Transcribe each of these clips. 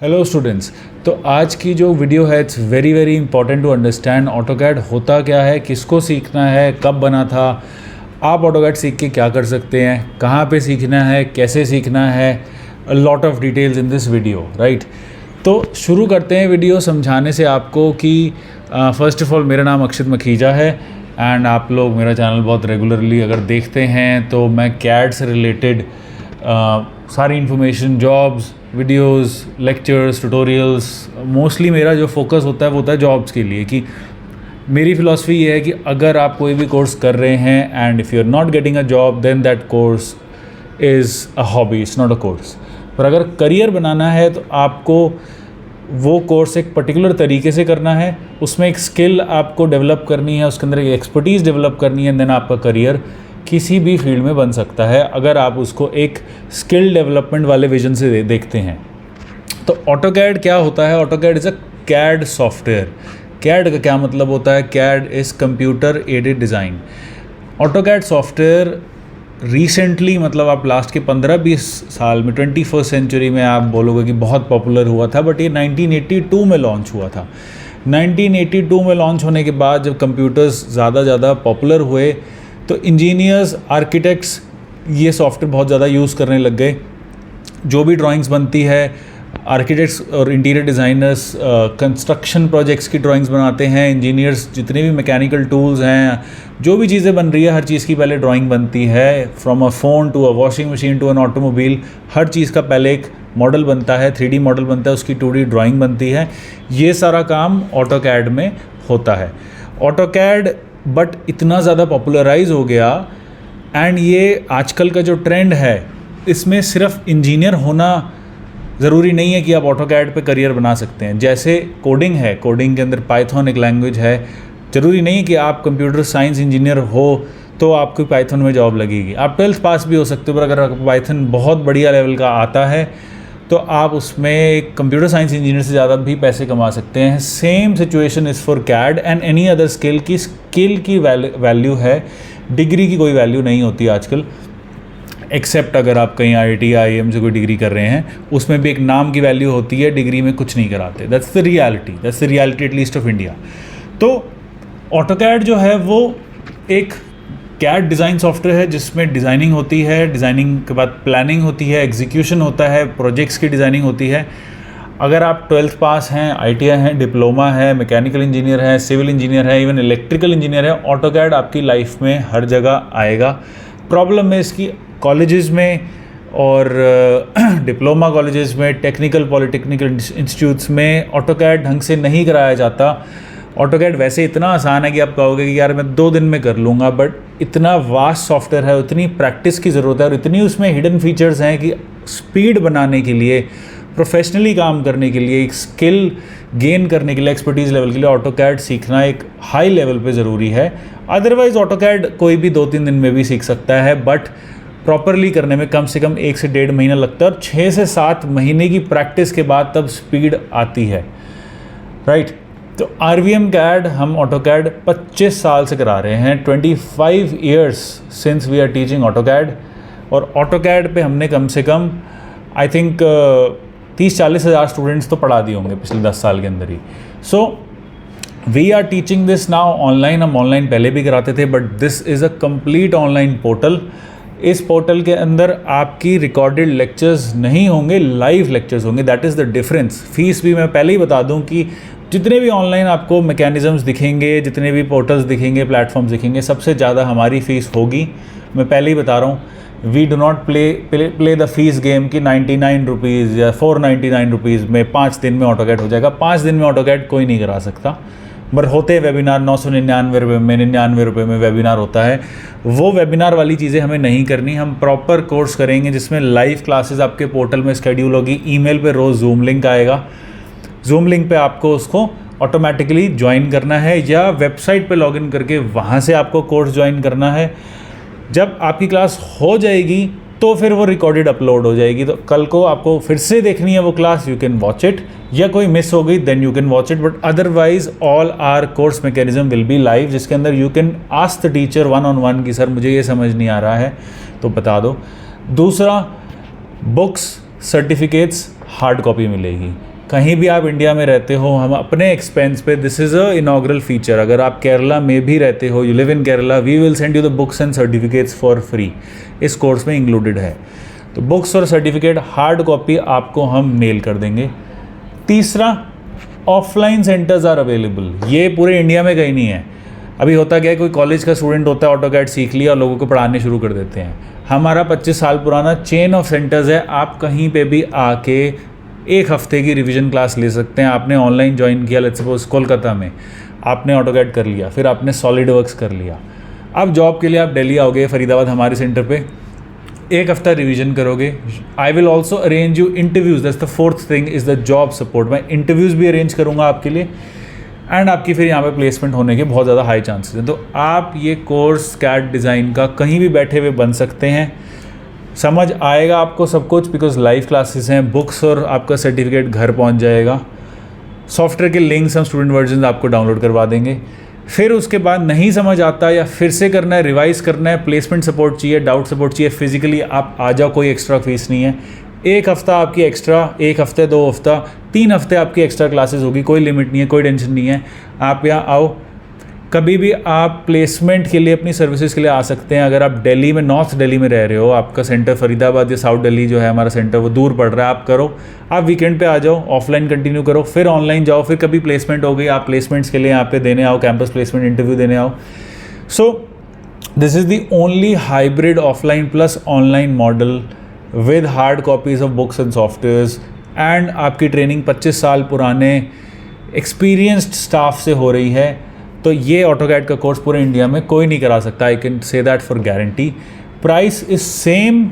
Hello students. तो आज की जो वीडियो है it's very very important to understand AutoCAD होता क्या है, किसको सीखना है, कब बना था, आप ऑटोकैड सीख के क्या कर सकते हैं, कहाँ पे सीखना है, कैसे सीखना है, a lot of details in this video right. तो शुरू करते हैं वीडियो समझाने से आपको कि फ़र्स्ट ऑफ़ ऑल मेरा नाम अक्षित मखीजा है एंड आप लोग मेरा चैनल बहुत रेगुलरली अगर देखते हैं तो मैं कैड से रिलेटेड सारी information, jobs, videos, lectures, tutorials, mostly मेरा जो फोकस होता है वो होता है जॉब्स के लिए। कि मेरी फ़िलासफ़ी ये है कि अगर आप कोई भी कोर्स कर रहे हैं and if you are not getting a job then that course is a hobby, it's not a course. पर अगर करियर बनाना है तो आपको वो कोर्स एक पर्टिकुलर तरीके से करना है, उसमें एक स्किल आपको डेवलप करनी है, उसके अंदर एक एक्सपर्टीज़ डेवलप करनी है, देन आपका करियर किसी भी फील्ड में बन सकता है अगर आप उसको एक स्किल डेवलपमेंट वाले विजन से देखते हैं। तो ऑटोकैड क्या होता है? AutoCAD is a CAD software. CAD का क्या मतलब होता है? CAD is computer aided design. AutoCAD software recently, मतलब आप लास्ट के 15-20 साल में 21st सेंचुरी में आप बोलोगे कि बहुत पॉपुलर हुआ था, बट ये 1982 में लॉन्च हुआ था। 1982 में लॉन्च होने के बाद जब कंप्यूटर्स ज़्यादा पॉपुलर हुए तो इंजीनियर्स, आर्किटेक्ट्स ये सॉफ्टवेयर बहुत ज़्यादा यूज़ करने लग गए। जो भी ड्राइंग्स बनती है, आर्किटेक्ट्स और इंटीरियर डिज़ाइनर्स कंस्ट्रक्शन प्रोजेक्ट्स की ड्राइंग्स बनाते हैं, इंजीनियर्स जितने भी मैकेनिकल टूल्स हैं, जो भी चीज़ें बन रही है, हर चीज़ की पहले ड्राइंग बनती है। From a phone to a washing machine to an automobile, हर चीज़ का पहले एक मॉडल बनता है, 3D मॉडल बनता है, उसकी 2D ड्राइंग बनती है। ये सारा काम ऑटोकैड में होता है। ऑटोकैड बट इतना ज़्यादा पॉपुलराइज हो गया एंड ये आजकल का जो ट्रेंड है इसमें सिर्फ इंजीनियर होना ज़रूरी नहीं है कि आप ऑटोकैड पे करियर बना सकते हैं। जैसे कोडिंग है, कोडिंग के अंदर पाइथन एक लैंग्वेज है, ज़रूरी नहीं कि आप कंप्यूटर साइंस इंजीनियर हो तो आपको पाइथन में जॉब लगेगी। आप 12th पास भी हो सकते हो, पर अगर आपको पाइथन बहुत बढ़िया लेवल का आता है तो आप उसमें कंप्यूटर साइंस इंजीनियर से ज़्यादा भी पैसे कमा सकते हैं। Same situation is for CAD and any other skill की वैल्यू है, डिग्री की कोई वैल्यू नहीं होती आजकल, एक्सेप्ट अगर आप कहीं IIT या IIM से कोई डिग्री कर रहे हैं, उसमें भी एक नाम की वैल्यू होती है, डिग्री में कुछ नहीं कराते। That's the reality at least of India. तो ऑटोकैड जो है वो एक कैड डिज़ाइन सॉफ्टवेयर है जिसमें डिज़ाइनिंग होती है, डिज़ाइनिंग के बाद प्लानिंग होती है, एग्जीक्यूशन होता है, प्रोजेक्ट्स की डिज़ाइनिंग होती है। अगर आप 12th पास हैं, ITI हैं, डिप्लोमा है, मैकेनिकल इंजीनियर है, सिविल इंजीनियर है, इवन इलेक्ट्रिकल इंजीनियर है, ऑटोकैड आपकी लाइफ में हर जगह आएगा। प्रॉब्लम है इसकी कॉलेजेस में और डिप्लोमा कॉलेजेस में, टेक्निकल पॉलिटेक्निकल इंस्टीट्यूट्स में ऑटोकैड ढंग से नहीं कराया जाता। ऑटोकैड वैसे इतना आसान है कि आप कहोगे कि यार मैं 2 दिन में कर लूँगा, बट इतना वास्ट सॉफ्टवेयर है, इतनी प्रैक्टिस की ज़रूरत है और इतनी उसमें हिडन फीचर्स हैं कि स्पीड बनाने के लिए, प्रोफेशनली काम करने के लिए, एक स्किल गेन करने के लिए, एक्सपर्टीज़ लेवल के लिए ऑटोकैड सीखना एक हाई लेवल पे ज़रूरी है। अदरवाइज़ ऑटोकैड कोई भी 2-3 दिन में भी सीख सकता है, बट प्रॉपरली करने में कम से कम 1 से 1.5 महीना लगता है और 6 से 7 महीने की प्रैक्टिस के बाद तब स्पीड आती है राइट। तो RVM CAD हम ऑटोकैड 25 साल से करा रहे हैं, 25 years since we are teaching AutoCAD. और ऑटोकैड पे हमने कम से कम आई थिंक 30-40 हज़ार स्टूडेंट्स तो पढ़ा दिए होंगे पिछले 10 साल के अंदर ही। So we are teaching this now online. हम ऑनलाइन पहले भी कराते थे, but this is a complete online portal. इस पोर्टल के अंदर आपकी रिकॉर्डेड लेक्चर्स नहीं होंगे, लाइव लेक्चर्स होंगे। That is the difference. Fees भी मैं पहले ही बता दूं कि जितने भी ऑनलाइन आपको मैकेनिज़म्स दिखेंगे, जितने भी पोर्टल्स दिखेंगे, प्लेटफॉर्म्स दिखेंगे, सबसे ज़्यादा हमारी फ़ीस होगी। मैं पहले ही बता रहा हूँ, we do not play the fees game कि 99 रुपीज़ या 499 रुपीज़ में 5 दिन में ऑटोकैड हो जाएगा। 5 दिन में ऑटोकैड कोई नहीं करा सकता। पर होते वेबिनार 999 रुपये में, 99 रुपये में वेबिनार होता है। वो वेबिनार वाली चीज़ें हमें नहीं करनी। हम प्रॉपर कोर्स करेंगे जिसमें लाइव क्लासेस आपके पोर्टल में शेड्यूल होगी। ईमेल पे रोज़ जूम लिंक आएगा। जूम लिंक पे आपको उसको ऑटोमेटिकली ज्वाइन करना है या वेबसाइट पे लॉगिन करके वहाँ से आपको कोर्स ज्वाइन करना है। जब आपकी क्लास हो जाएगी तो फिर वो रिकॉर्डेड अपलोड हो जाएगी। तो कल को आपको फिर से देखनी है वो class, you can watch it, या कोई मिस हो गई then you can watch it. But otherwise all our course mechanism will be live, जिसके अंदर you can ask the teacher 1-on-1 कि सर मुझे ये समझ नहीं आ रहा है तो बता दो। दूसरा, बुक्स, सर्टिफिकेट्स हार्ड कॉपी मिलेगी। कहीं भी आप इंडिया में रहते हो, हम अपने एक्सपेंस पे, this is a inaugural feature. अगर आप केरला में भी रहते हो, you live in Kerala, we will send you the books and certificates for free. इस कोर्स में इंक्लूडेड है। तो बुक्स और सर्टिफिकेट हार्ड कॉपी आपको हम मेल कर देंगे। तीसरा, ऑफलाइन सेंटर्स आर अवेलेबल। ये पूरे इंडिया में कहीं नहीं है। अभी होता क्या है, कोई कॉलेज का स्टूडेंट होता है, ऑटोकैड सीख लिया और लोगों को पढ़ाने शुरू कर देते हैं। हमारा 25 साल पुराना चेन ऑफ सेंटर्स है। आप कहीं पे भी आके 1 हफ्ते की रिवीजन क्लास ले सकते हैं। आपने ऑनलाइन ज्वाइन किया, लेट्स सपोज कोलकाता में, आपने ऑटोकैड कर लिया, फिर आपने सॉलिड वर्क्स कर लिया। अब जॉब के लिए आप दिल्ली आओगे, फरीदाबाद हमारे सेंटर पे 1 हफ्ता रिवीजन करोगे। I will also arrange you interviews. That's the fourth thing is the job support. मैं इंटरव्यूज़ भी अरेंज करूँगा आपके लिए, एंड आपकी फिर यहाँ पे प्लेसमेंट होने के बहुत ज़्यादा हाई चांसेस हैं। तो आप ये कोर्स कैड डिज़ाइन का कहीं भी बैठे हुए बन सकते हैं। समझ आएगा आपको सब कुछ, बिकॉज लाइव क्लासेस हैं, बुक्स और आपका सर्टिफिकेट घर पहुँच जाएगा। सॉफ्टवेयर के लिंक्स हम स्टूडेंट वर्जन आपको डाउनलोड करवा देंगे। फिर उसके बाद नहीं समझ आता या फिर से करना है, रिवाइज़ करना है, प्लेसमेंट सपोर्ट चाहिए, डाउट सपोर्ट चाहिए, फिजिकली आप आ जाओ, कोई एक्स्ट्रा फीस नहीं है। 1 हफ्ता आपकी एक्स्ट्रा, 1 हफ्ते, 2 हफ्ता, 3 हफ्ते आपकी एक्स्ट्रा क्लासेस होगी। कोई लिमिट नहीं है, कोई टेंशन नहीं है। आप यहाँ आओ, कभी भी आप प्लेसमेंट के लिए, अपनी सर्विसेज के लिए आ सकते हैं। अगर आप दिल्ली में, नॉर्थ दिल्ली में रह रहे हो, आपका सेंटर फरीदाबाद या साउथ दिल्ली जो है हमारा सेंटर, वो दूर पड़ रहा है, आप करो, आप वीकेंड पे आ जाओ, ऑफलाइन कंटिन्यू करो, फिर ऑनलाइन जाओ, फिर कभी प्लेसमेंट हो गई, आप प्लेसमेंट्स के लिए यहाँ पे देने आओ, कैंपस प्लेसमेंट इंटरव्यू देने आओ। So this is the only hybrid offline plus online model with hard copies of books and softwares, and आपकी ट्रेनिंग 25 साल पुराने एक्सपीरियंस्ड स्टाफ से हो रही है। तो ये ऑटोकैड का कोर्स पूरे इंडिया में कोई नहीं करा सकता। I can say that for guarantee. Price is same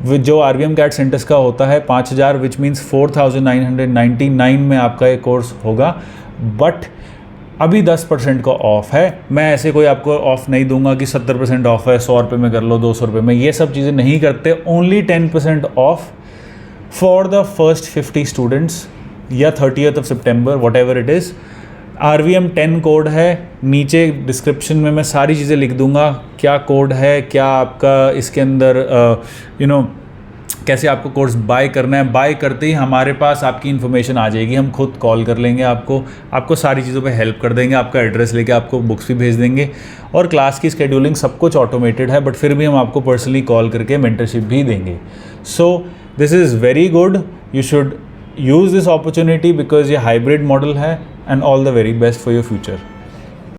with जो RVM कैड सेंटर्स का होता है, 5000, विच मीन्स 4999 में आपका ये कोर्स होगा। बट अभी 10% का ऑफ़ है। मैं ऐसे कोई आपको ऑफ़ नहीं दूंगा कि 70% ऑफ़ है, 100 रुपये में कर लो, 200 रुपये में, ये सब चीज़ें नहीं करते। Only 10% of for the first 50 students या 30th September, what ever it is. RVM 10 code है, नीचे डिस्क्रिप्शन में मैं सारी चीज़ें लिख दूंगा, क्या कोड है, क्या आपका इसके अंदर कैसे आपको कोर्स बाय करना है। बाय करते ही हमारे पास आपकी इन्फॉर्मेशन आ जाएगी, हम खुद कॉल कर लेंगे आपको सारी चीज़ों पे हेल्प कर देंगे, आपका एड्रेस लेके आपको बुक्स भी भेज देंगे, और क्लास की स्केड्यूलिंग सब कुछ ऑटोमेटेड है। बट फिर भी हम आपको पर्सनली कॉल करके मेंटरशिप भी देंगे। So this is very good, you should use this opportunity because ये हाइब्रिड मॉडल है, and all the very best for your future.